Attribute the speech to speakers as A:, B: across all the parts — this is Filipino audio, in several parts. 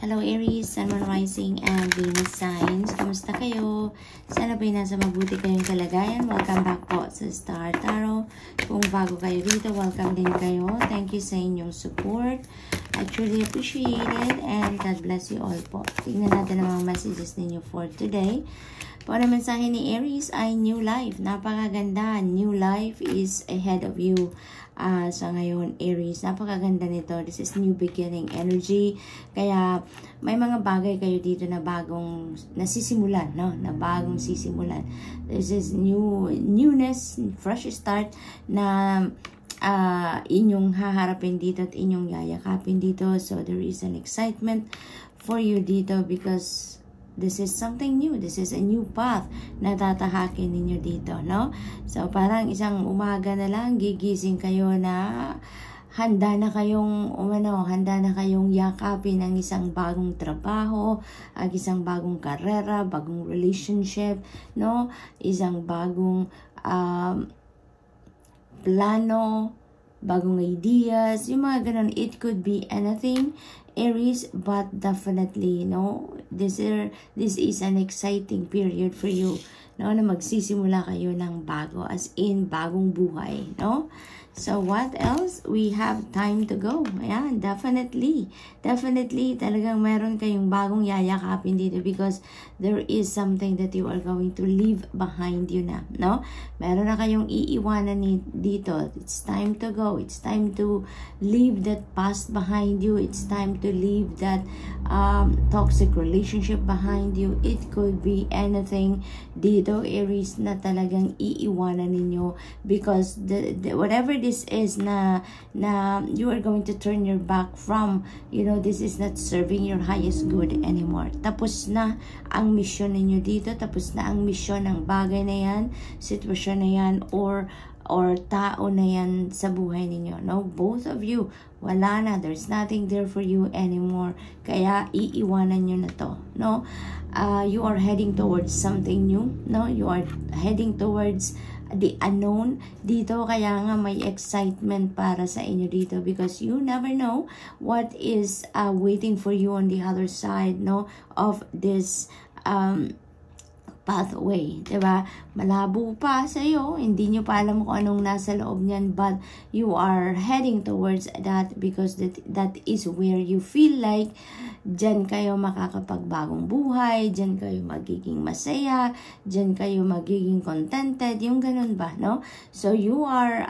A: Hello Aries, Sun, Moon, Rising, and Venus signs. Kamusta kayo? Sana ba'y nasa mabuti kayong kalagayan? Welcome back po sa Star Tarot. Kung bago kayo dito, welcome din kayo. Thank you sa inyong support. I truly appreciate it and God bless you all po. Tingnan natin ang mga messages ninyo for today. Po na mensahe ni Aries ay new life. Napakaganda. New life is ahead of you. Sa ngayon, Aries, napakaganda nito. This is new beginning energy. Kaya may mga bagay kayo dito na bagong nasisimulan, no? Na bagong sisimulan. This is newness, fresh start na inyong haharapin dito at inyong yayakapin dito. So there is an excitement for you dito because this is something new. This is a new path na tatahakin ninyo dito, no? So, parang isang umaga na lang, gigising kayo na handa na kayong yakapin ng isang bagong trabaho, isang bagong karera, bagong relationship, no? Isang bagong plano, bagong ideas, yung mga ganun. It could be anything, Aries, but definitely, no, this is an exciting period for you, no, na magsisimula kayo ng bago, as in bagong buhay, no? So what else? We have time to go. Ayan, definitely talagang meron kayong bagong yayakapin dito because there is something that you are going to leave behind you na, no? Meron na kayong iiwanan dito. It's time to go. It's time to leave that past behind you. It's time to leave that toxic relationship behind you. It could be anything dito, Aries, na talagang iiwanan ninyo because whatever this is na you are going to turn your back from, you know, this is not serving your highest good anymore. Tapos na ang mission ninyo dito, tapos na ang mission ng bagay na yan, sitwasyon na yan, or tao na yan sa buhay ninyo, no? Both of you, wala na, there's nothing there for you anymore, kaya iiwanan nyo na to, no? You are heading towards something new, no? You are heading towards the unknown dito, kaya nga may excitement para sa inyo dito because you never know what is waiting for you on the other side, no, of this pathway, diba? Malabo pa sa iyo, hindi nyo pa alam kung anong nasa loob niyan, but you are heading towards that because that is where you feel like dyan kayo makakapagbagong buhay, dyan kayo magiging masaya, dyan kayo magiging contented, yung ganun ba, no? So you are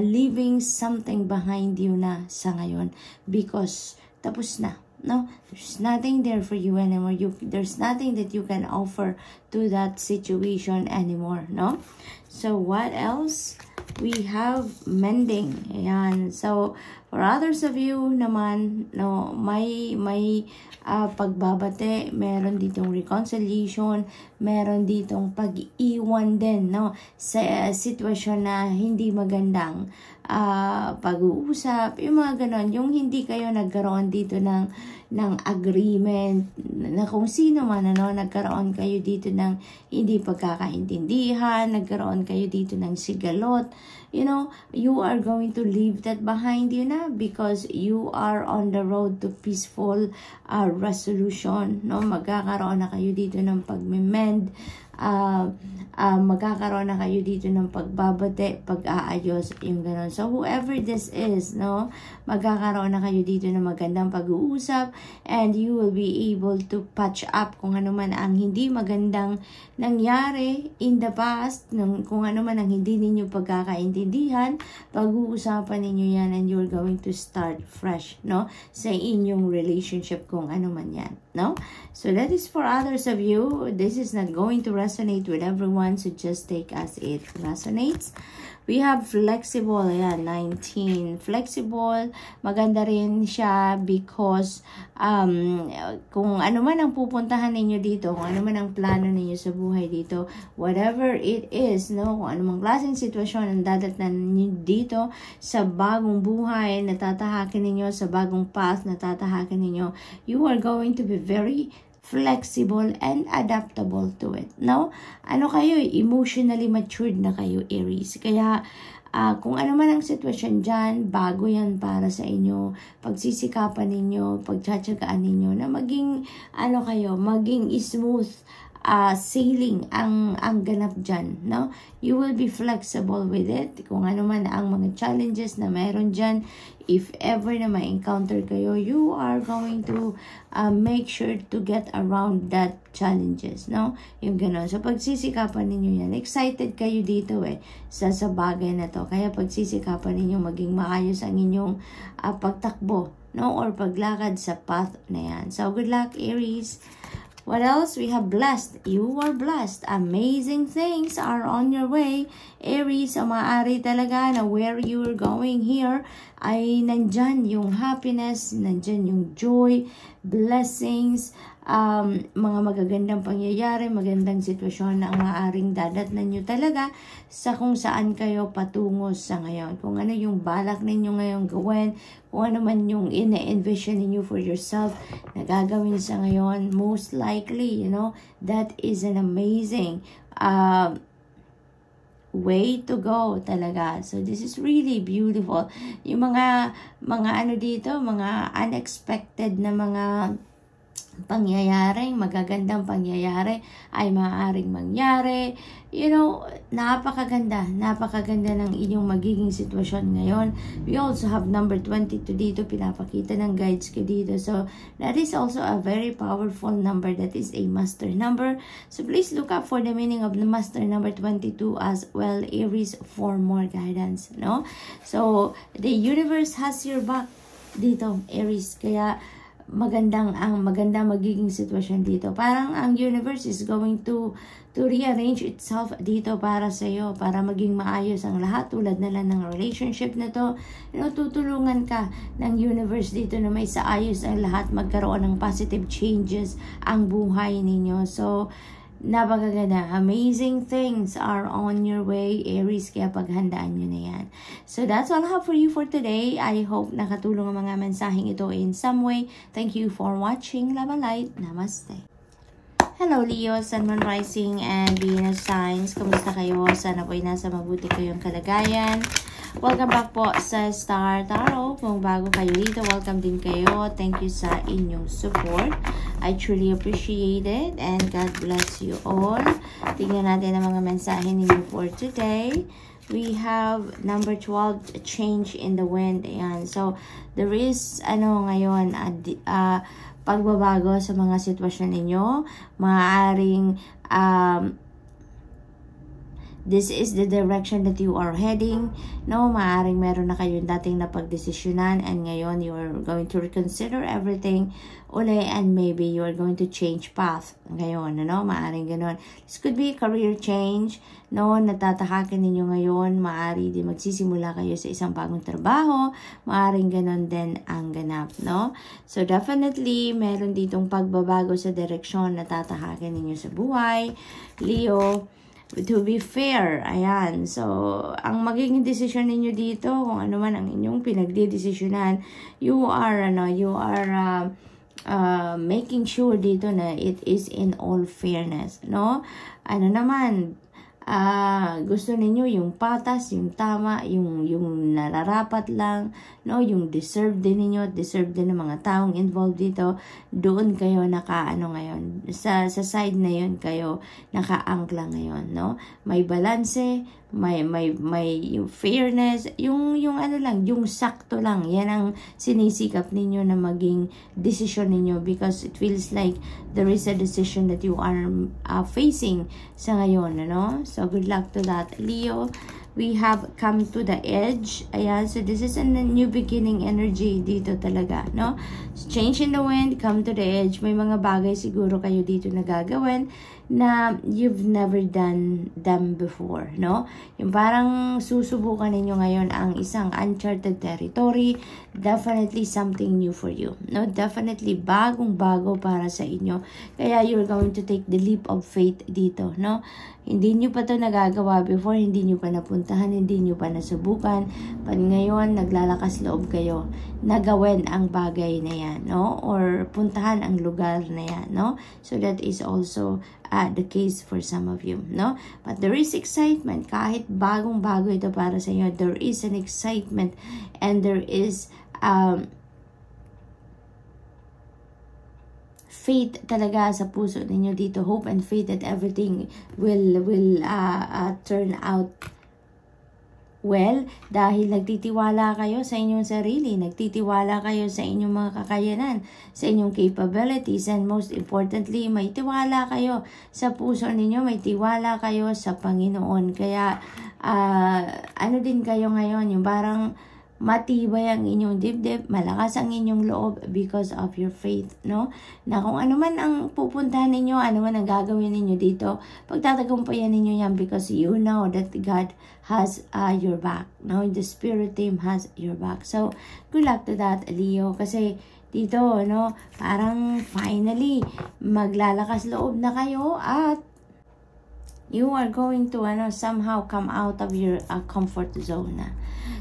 A: leaving something behind you na sa ngayon because tapos na. No, there's nothing there for you anymore. There's nothing that you can offer to that situation anymore, no? So what else? We have mending. Ayan. So for others of you naman, no, may pagbabate, meron ditong reconciliation, meron ditong pag-iwan din, no, sa sitwasyon na hindi magandang pag-uusap, yung mga ganon, yung hindi kayo nagkaroon dito ng agreement na kung sino man, nagkaroon kayo dito ng hindi pagkakaintindihan, nagkaroon kayo dito ng sigalot, you know, you are going to leave that behind you na because you are on the road to peaceful resolution, no? Magkakaroon na kayo dito ng pagme-mend, magkakaroon na kayo dito ng pagbabate, pag-aayos, yung gano'n. So, whoever this is, no, magkakaroon na kayo dito ng magandang pag-uusap and you will be able to patch up kung ano man ang hindi magandang nangyari in the past, kung ano man ang hindi ninyo pagkakaintindihan, pag-uusapan ninyo yan and you're going to start fresh, no, sa inyong relationship kung ano man yan, no? So, that is for others of you. This is not going to resonate with everyone, so just take as it resonates. We have flexible, ayan, 19. Flexible, maganda rin siya because kung ano man ang pupuntahan ninyo dito, kung ano man ang plano ninyo sa buhay dito, whatever it is, no, kung ano mang klaseng sitwasyon ang dadatnan ninyo dito sa bagong buhay na tatahakin ninyo, sa bagong path na tatahakin ninyo, you are going to be very flexible and adaptable to it, no? Ano kayo, emotionally matured na kayo, Aries. Kaya Kung ano man ang sitwasyon dyan, bago yan para sa inyo. Pagsisikapan ninyo, pagtsatsagaan ninyo na maging, maging smooth sailing ang ganap dyan, no? You will be flexible with it. Kung ano man ang mga challenges na meron dyan, if ever na ma-encounter kayo, you are going to make sure to get around that challenges, no? Yung gano'n. So, pagsisikapan ninyo yan. Excited kayo dito sa bagay na to. Kaya pagsisikapan ninyo maging maayos ang inyong pagtakbo, no? Or paglakad sa path na yan. So, good luck, Aries. What else? We have blessed. You are blessed. Amazing things are on your way. Aries, maaari talaga na where you are going here ay nandyan yung happiness, nandyan yung joy, blessings, mga magagandang pangyayari, magandang sitwasyon na ang maaaring dadatnan nyo talaga sa kung saan kayo patungo sa ngayon. Kung ano yung balak ninyo ngayon gawin, kung ano man yung ina-envision ninyo for yourself na gagawin sa ngayon, most likely, that is an amazing way to go talaga. So this is really beautiful. Yung mga dito, mga unexpected na mga pangyayari, magagandang pangyayari ay maaaring mangyari. Napakaganda ng inyong magiging sitwasyon ngayon. We also have number 22 dito, pinapakita ng guides ko dito. So, that is also a very powerful number. That is a master number. So, please look up for the meaning of the master number 22 as well, Aries, for more guidance, no? So, the universe has your back dito, Aries. Kaya, magandang magiging sitwasyon dito. Parang ang universe is going to rearrange itself dito para sa iyo, para maging maayos ang lahat, tulad na lang ng relationship na to. Tutulungan ka ng universe dito na may saayos ang lahat, magkaroon ng positive changes ang buhay ninyo. So, napakaganda. Amazing things are on your way, Aries, kaya paghandaan nyo na yan. So, that's all I have for you for today. I hope nakatulong ang mga mensaheng ito in some way. Thank you for watching. Love and light. Namaste. Hello, Leo, Sun, Moon, Rising, and Venus signs. Kamusta kayo? Sana po'y nasa mabuti kayong kalagayan. Welcome back po sa Star Tarot. Kung bago kayo dito, welcome din kayo. Thank you sa inyong support. I truly appreciate it, and God bless you all. Tingnan natin ang mga mensahe ninyo for today. We have number 12, change in the wind. Ayan. So, there is, ngayon, pagbabago sa mga sitwasyon ninyo. Maaaring, this is the direction that you are heading. No, maaaring meron na kayong dating napagdesisyonan and ngayon you are going to reconsider everything uli, and maybe you are going to change path ngayon, maaaring ganon. This could be a career change, natatakakin ninyo ngayon, maaari din magsisimula kayo sa isang bagong trabaho, maaaring ganon din ang ganap, So definitely, meron ditong pagbabago sa direksyon na tatahakin ninyo sa buhay, Leo. To be fair, ayan. So, ang magiging decision ninyo dito, kung ano man ang inyong pinagdidesisyonan, you are making sure dito na it is in all fairness, gusto ninyo yung patas, yung tama, yung nararapat lang, yung deserve din ninyo, deserve din ng mga taong involved dito. Doon kayo ngayon, sa side na yun kayo nakaangkla ngayon, may balanse, may yung fairness, yung yung sakto lang. Yan ang sinisikap ninyo na maging decision ninyo, because it feels like there is a decision that you are facing sa ngayon, So, good luck to that, Leo. We have come to the edge. Ayan, so this is a new beginning energy dito talaga, So, change in the wind, come to the edge. May mga bagay siguro kayo dito na gagawin na you've never done them before, Yung parang susubukan ninyo ngayon ang isang uncharted territory. Definitely something new for you, Definitely bagong-bago para sa inyo. Kaya you're going to take the leap of faith dito, Hindi nyo pa to nagagawa before, hindi nyo pa napunta napuntahan, hindi nyo pa nasubukan, but ngayon naglalakas loob kayo na gawin ang bagay na yan, no? Or puntahan ang lugar na yan, no? So that is also the case for some of you, no? But there is excitement. Kahit bagong-bago ito para sa inyo, there is an excitement and there is faith talaga sa puso ninyo dito. Hope and faith that everything will turn out well, dahil nagtitiwala kayo sa inyong sarili, nagtitiwala kayo sa inyong mga kakayanan, sa inyong capabilities, and most importantly, may tiwala kayo sa puso ninyo, may tiwala kayo sa Panginoon. Kaya, ano din kayo ngayon, yung parang matibay ang inyong dibdib, malakas ang inyong loob because of your faith, no? Na kung ano man ang pupuntahan ninyo, ano man ang gagawin ninyo dito, pagtatagumpayan ninyo yan because you know that God has your back, no? The Spirit team has your back. So, good luck to that, Leo, kasi dito, no, parang finally, maglalakas loob na kayo at you are going to somehow come out of your comfort zone.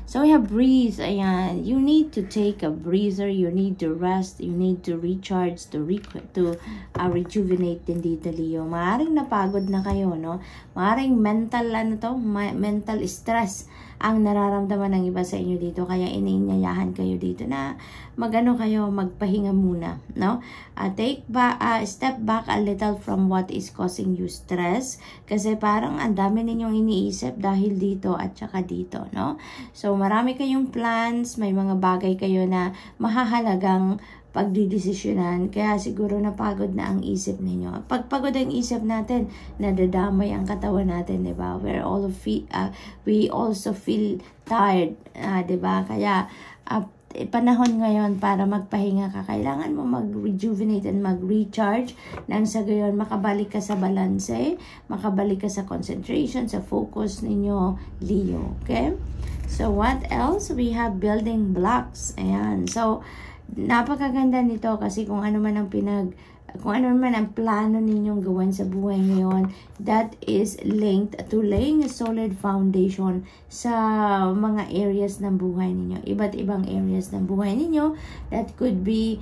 A: So we have breathe. Ayan. You need to take a breather. You need to rest. You need to recharge, to rejuvenate din dito, Leo. Maaring napagod na kayo, no? Maaring mental mental stress ang nararamdaman ng iba sa inyo dito, kaya iniinyayahan kayo dito na magpahinga muna, no? Step back a little from what is causing you stress, kasi parang ang dami ninyong iniisip dahil dito at saka dito, no? So marami kayong plans, may mga bagay kayo na mahahalagang pagdidesisyonan, kaya siguro napagod na ang isip ninyo. Pag pagod ang isip natin, nadadamay ang katawan natin, di ba? We also feel tired, di ba? Kaya panahon ngayon para magpahinga ka. Kailangan mo mag-rejuvenate and mag-recharge nang sa gayon makabalik ka sa balanse, makabalik ka sa concentration, sa focus ninyo, Leo. Okay? So what else? We have building blocks. Ayan. So napakaganda nito kasi kung ano man ang plano ninyong gawin sa buhay ngayon, that is linked to laying a solid foundation sa mga areas ng buhay ninyo. Iba't ibang areas ng buhay ninyo. That could be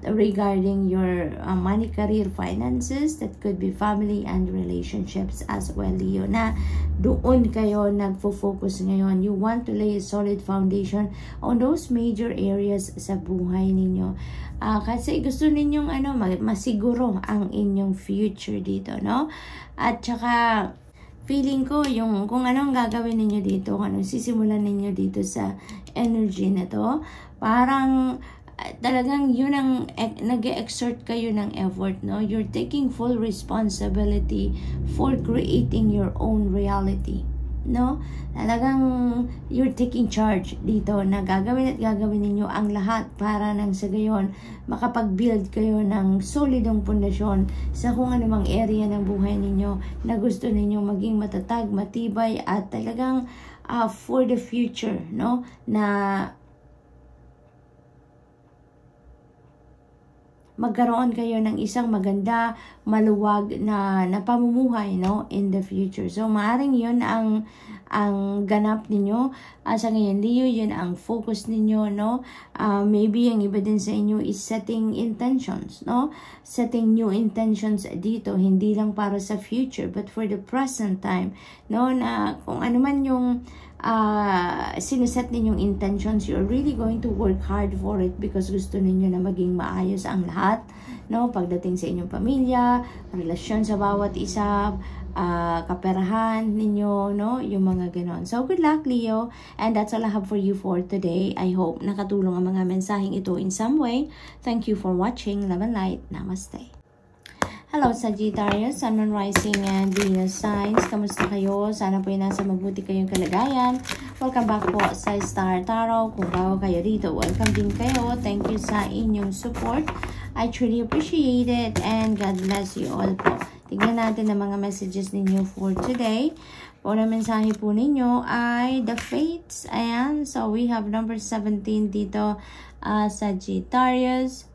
A: regarding your money, career, finances. That could be family and relationships as well, Leo. Na doon kayo nagfo-focus ngayon. You want to lay a solid foundation on those major areas sa buhay ninyo. Kasi gusto ninyong masiguro ang inyong future dito, no? At saka feeling ko yung kung anong gagawin ninyo dito, kung anong sisimulan ninyo dito sa energy na to, parang talagang yun ang nag-exert kayo ng effort, no? You're taking full responsibility for creating your own reality, no? Talagang you're taking charge dito na gagawin ninyo ang lahat para nang sa gayon makapag-build kayo ng solidong pundasyon sa kung anumang area ng buhay ninyo na gusto ninyo maging matatag, matibay at talagang for the future, no? Na magkaroon kayo ng isang maganda, maluwag na pamumuhay, no, in the future. So maaring yun ang ganap ninyo sa ngayon, Leo. Yun ang focus ninyo, no? Maybe ang iba din sa inyo is setting intentions, no? Setting new intentions dito, hindi lang para sa future but for the present time, no? Na kung ano man yung sineset ninyong intentions, you're really going to work hard for it because gusto ninyo na maging maayos ang lahat, no? Pagdating sa inyong pamilya, relasyon sa bawat isa, kaperahan ninyo, no? Yung mga ganon. So good luck, Leo, and that's all I have for you for today. I hope nakatulong ang mga mensaheng ito in some way. Thank you for watching. Love and light. Namaste. Hello, Sagittarius, Sun, Moon, Rising, and Venus signs. Kamusta kayo? Sana po nasa mabuti kayong kalagayan. Welcome back po sa Star Tarot. Kung bago kayo dito, welcome din kayo. Thank you sa inyong support. I truly appreciate it, and God bless you all po. Tignan natin ang mga messages ninyo for today. Una mensahe po ninyo ay The Fates. Ayan, so we have number 17 dito, Sagittarius.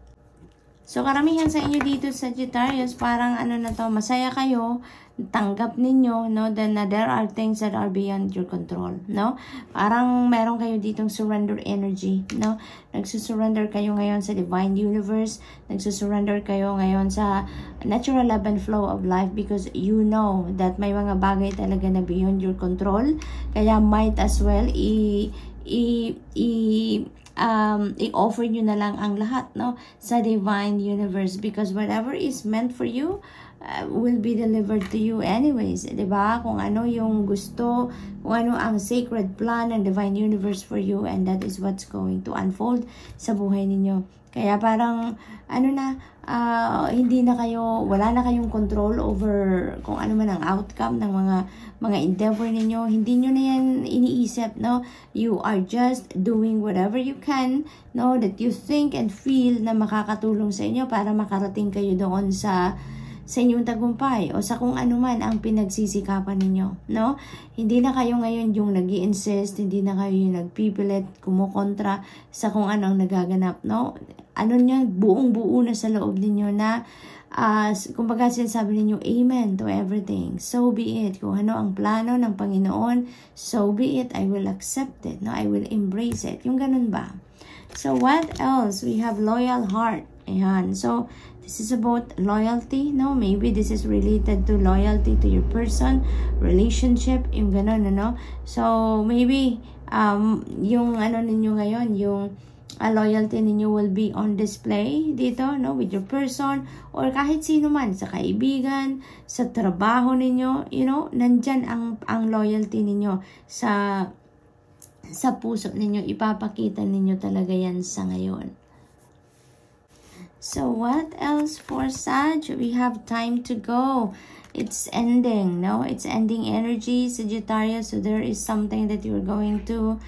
A: So, karamihan sa inyo dito, Sagittarius, parang ano na to, masaya kayo, tanggap ninyo, no, then there are things that are beyond your control, no? Parang meron kayo ditong surrender energy, no? Nagsusurrender kayo ngayon sa divine universe, nagsusurrender kayo ngayon sa natural ebb and flow of life because you know that may mga bagay talaga na beyond your control, kaya might as well i-offer nyo na lang ang lahat, no, sa divine universe because whatever is meant for you will be delivered to you anyways, diba? Kung ano yung gusto, kung ano ang sacred plan ng divine universe for you, and that is what's going to unfold sa buhay ninyo. Kaya parang ano na, hindi na kayo, wala na kayong control over kung ano man ang outcome ng mga endeavor ninyo. Hindi nyo na yan iniisip, no? You are just doing whatever you can, no, that you think and feel na makakatulong sa inyo para makarating kayo doon sa inyong tagumpay o sa kung ano man ang pinagsisikapan ninyo, no? Hindi na kayo ngayon yung nag-i-insist, hindi na kayo yung nagpipilit, kumukontra sa kung ano ang nagaganap, no? Ano niya, buong-buo na sa loob ninyo na kumbaga sinasabi ninyo, amen to everything. So be it. Kung ano ang plano ng Panginoon, so be it. I will accept it, no? I will embrace it. Yung ganun ba? So what else? We have loyal heart. Ayan. So, this is about loyalty, no? Maybe this is related to loyalty to your person, relationship, yung ganun, ano? So, maybe, yung ano ninyo ngayon, yung loyalty ninyo will be on display dito, no? With your person, or kahit sino man, sa kaibigan, sa trabaho ninyo, you know, nandyan ang loyalty ninyo sa puso ninyo, ipapakita ninyo talaga yan sa ngayon. So, what else for Sag? We have time to go. It's ending, no? It's ending energy, Sagittarius. So, there is something that you're going to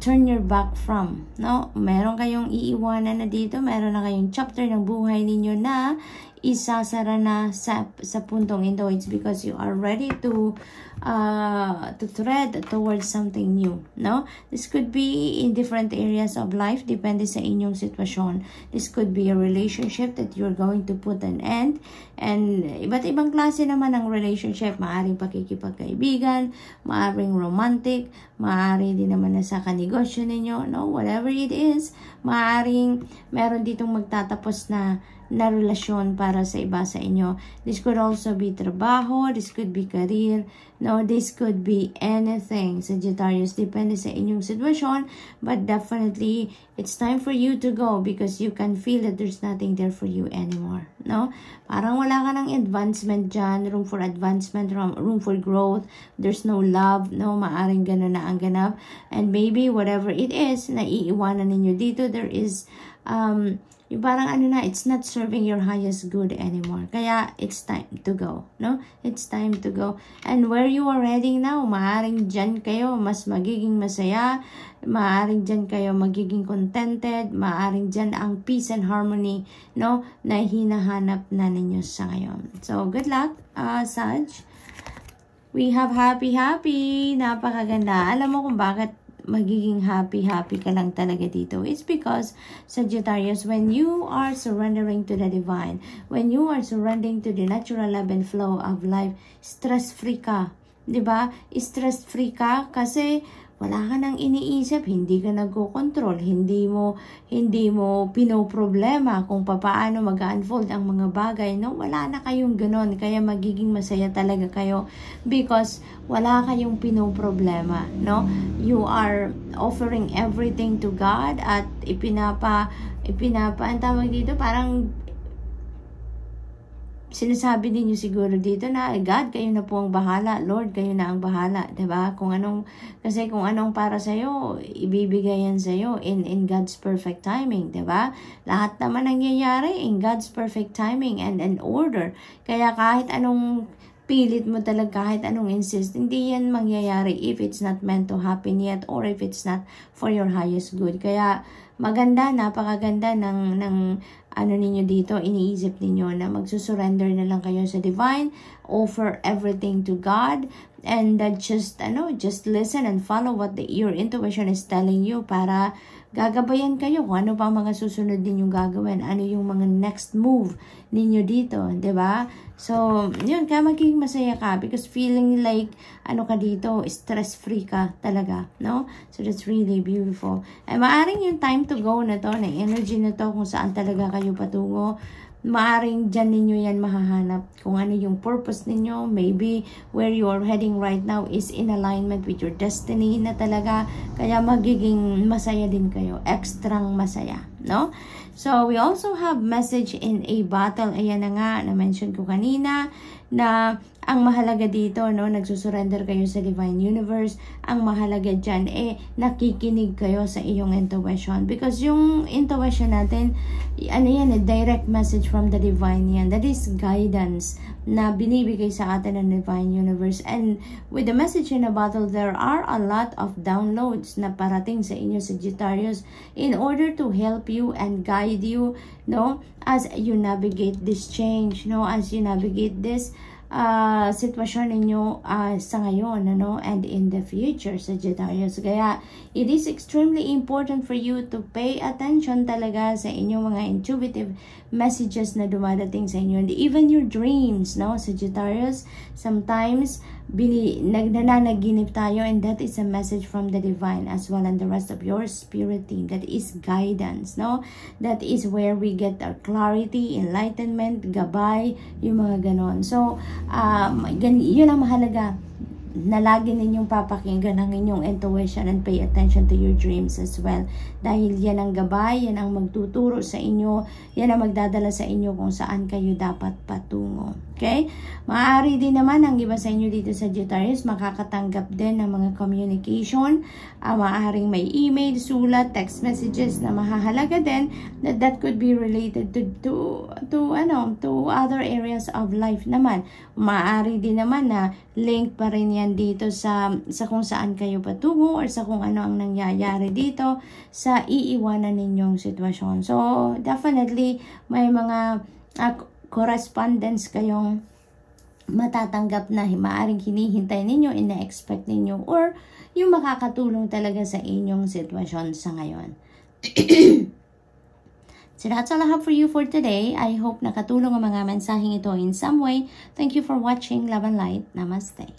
A: turn your back from, no? Meron kayong iiwanan na dito. Meron na kayong chapter ng buhay ninyo na isasara na sa puntong ito. It's because you are ready to thread towards something new, no? This could be in different areas of life, depende sa inyong sitwasyon. This could be a relationship that you're going to put an end, and iba't ibang klase naman ng relationship. Maaring pakikipagkaibigan, maaring romantic, maaring din naman na sa kanegosyo ninyo, no? Whatever it is, maaring meron ditong magtatapos na relasyon para sa iba sa inyo. This could also be trabaho, this could be career, no, this could be anything, Sagittarius, depende sa inyong sitwasyon, but definitely, it's time for you to go because you can feel that there's nothing there for you anymore, no? Parang wala ka ng advancement dyan, room for advancement, room for growth, there's no love, no, maaring gano'n na ang ganap, and maybe whatever it is na iiwanan ninyo dito, there is, yung parang ano na, it's not serving your highest good anymore. Kaya, it's time to go, no? It's time to go. And where you are heading now, maaring dyan kayo mas magiging masaya, maaring dyan kayo magiging contented, maaring dyan ang peace and harmony, no? Na hinahanap na ninyo sa ngayon. So, good luck, Sag. We have happy. Napakaganda. Alam mo kung bakit magiging happy ka lang talaga dito. It's because, Sagittarius, when you are surrendering to the divine, when you are surrendering to the natural ebb and flow of life, stress-free ka. Diba? Stress-free ka kasi wala ka nang iniisip, hindi ka nagko-control, hindi mo pinoproblema kung paano mag-unfold ang mga bagay, no? Wala na kayong ganon, kaya magiging masaya talaga kayo because wala kayong pinoproblema, no? You are offering everything to God at ang tawag dito, parang sinasabi ninyo siguro dito na, God, kayo na po ang bahala. Lord, kayo na ang bahala. Diba? Kasi kung anong para sa'yo, ibibigay yan sa'yo in God's perfect timing. Diba? Lahat naman nangyayari in God's perfect timing and order. Kaya kahit anong pilit mo talaga, kahit anong insist, hindi yan mangyayari if it's not meant to happen yet or if it's not for your highest good. Kaya maganda, napakaganda ng ano ninyo dito, iniisip ninyo na magsusurrender na lang kayo sa divine, offer everything to God, and just listen and follow what your intuition is telling you para gagabayan kayo kung ano pa mga susunod ninyong gagawin, ano yung mga next move ninyo dito, 'di ba? So, yun, kaya magiging masaya ka because feeling like ano ka dito, stress-free ka talaga, no? So, that's really beautiful. Ay, maaring yung time to go na to, na energy na to, kung saan talaga kayo patungo, maaring dyan ninyo yan mahahanap kung ano yung purpose ninyo. Maybe where you are heading right now is in alignment with your destiny na talaga, kaya magiging masaya din kayo, extrang masaya, no? So we also have message in a battle. Ayan na nga, na-mention ko kanina na ang mahalaga dito, no, nagsusurrender kayo sa divine universe. Ang mahalaga dyan, nakikinig kayo sa iyong intuition. Because yung intuition natin, ano yan, direct message from the divine yan. That is guidance na binibigay sa atin ng divine universe. And with the message in a battle, there are a lot of downloads na parating sa inyo, Sagittarius, in order to help you and guide you, no, as you navigate this change, no, as you navigate this sitwasyon ninyo sa ngayon, ano, and in the future, Sagittarius. Kaya, it is extremely important for you to pay attention talaga sa inyong mga intuitive messages na dumadating sa inyo. And even your dreams, no, Sagittarius, sometimes, nananaginip tayo, and that is a message from the divine as well, and the rest of your spirit team. That is guidance, no? That is where we get our clarity, enlightenment, gabay, yung mga ganon. So, yun ang mahalaga na lagi ninyong papakinggan ang inyong intuition and pay attention to your dreams as well. Dahil yan ang gabay, yan ang magtuturo sa inyo, yan ang magdadala sa inyo kung saan kayo dapat patungo. Okay? Maaari din naman ang iba sa inyo dito sa Sagittarius, makakatanggap din ng mga communication. Maaaring may email, sulat, text messages na mahahalaga din that could be related to other areas of life naman. Maaari din naman na link pa rin yan dito sa kung saan kayo patungo or sa kung ano ang nangyayari dito sa iiwanan ninyong sitwasyon. So, definitely, may mga correspondence kayong matatanggap na maaaring hinihintay ninyo, ina-expect ninyo, or yung makakatulong talaga sa inyong sitwasyon sa ngayon. So that's all I have for you for today. I hope nakatulong ang mga mensaheng ito in some way. Thank you for watching. Love and light. Namaste.